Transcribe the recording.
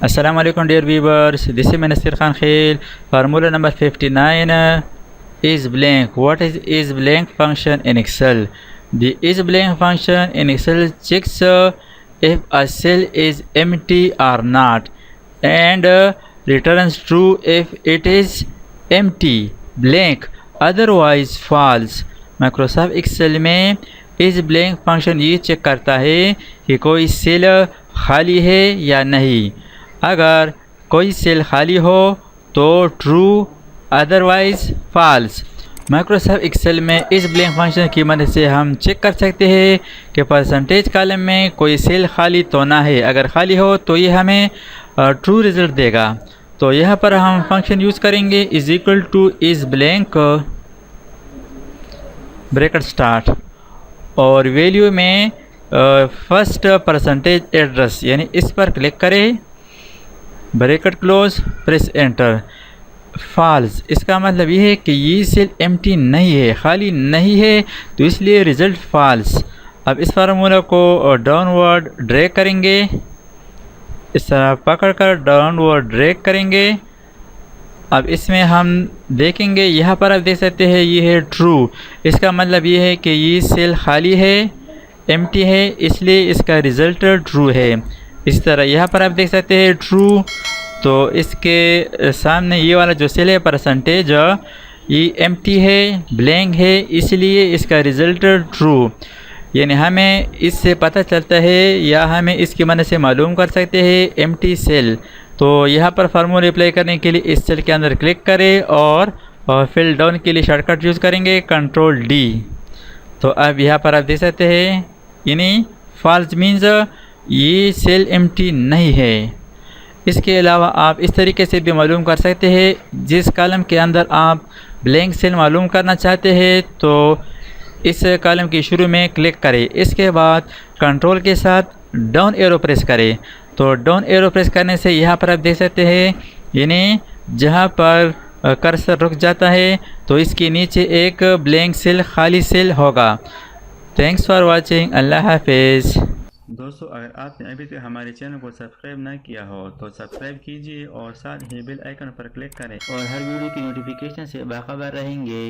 Assalamu alaikum dear viewers, this is Nasir Khan Khail. Formula number 59 is blank. What is blank function in Excel? The is blank function in Excel checks if a cell is empty or not and returns true if it is empty, blank, otherwise false. Microsoft Excel में इस blank function ये check करता है कि कोई cell खाली है या नहीं। अगर कोई सेल खाली हो तो true, otherwise false. Microsoft Excel में इस ब्लैंक फंक्शन की मदद से हम चेक कर सकते हैं कि परसेंटेज कॉलम में कोई सेल खाली तो ना है। अगर खाली हो तो ये हमें ट्रू रिजल्ट देगा। तो यहाँ पर हम फंक्शन यूज़ करेंगे is equal to is blank bracket start और वैल्यू में फर्स्ट परसेंटेज एड्रेस यानी इस पर क्लिक करें, bracket close, press enter. False इसका मतलब ये है कि ये सेल एम्प्टी नहीं है, खाली नहीं है, तो इसलिए रिजल्ट फॉल्स। अब इस फार्मूला को डाउनवर्ड ड्रैग करेंगे, इस तरह पकड़कर डाउनवर्ड ड्रैग करेंगे। अब इसमें हम देखेंगे, यहाँ पर आप देख सकते हैं ये है ट्रू। इसका मतलब ये है कि ये सेल खाली है, एम्प्टी है, इसलिए इसका रिज़ल्ट ट्रू है। इस तरह यहाँ पर आप देख सकते हैं ट्रू, तो इसके सामने ये वाला जो सेल है परसेंटेज ये एम्प्टी है, ब्लैंक है, इसलिए इसका रिज़ल्ट ट्रू। यानी हमें इससे पता चलता है या हमें इसकी मदद से मालूम कर सकते हैं एम्प्टी सेल। तो यहाँ पर फार्मूला अप्लाई करने के लिए इस सेल के अंदर क्लिक करें और फिल डाउन के लिए शॉर्टकट यूज़ करेंगे कंट्रोल डी। तो अब यहाँ पर आप देख सकते हैं यानी फॉल्स मीन्स ये सेल एम्प्टी नहीं है। इसके अलावा आप इस तरीके से भी मालूम कर सकते हैं, जिस कॉलम के अंदर आप ब्लैंक सेल मालूम करना चाहते हैं तो इस कॉलम के शुरू में क्लिक करें, इसके बाद कंट्रोल के साथ डाउन एरो प्रेस करें। तो डाउन एरो प्रेस करने से यहाँ पर आप देख सकते हैं यानी जहाँ पर कर्सर रुक जाता है तो इसके नीचे एक ब्लैंक सेल, खाली सेल होगा। थैंक्स फॉर वाचिंग, अल्लाह हाफिज़। दोस्तों, अगर आपने अभी तक हमारे चैनल को सब्सक्राइब ना किया हो तो सब्सक्राइब कीजिए और साथ ही बेल आइकन पर क्लिक करें और हर वीडियो की नोटिफिकेशन से बाखबर रहेंगे।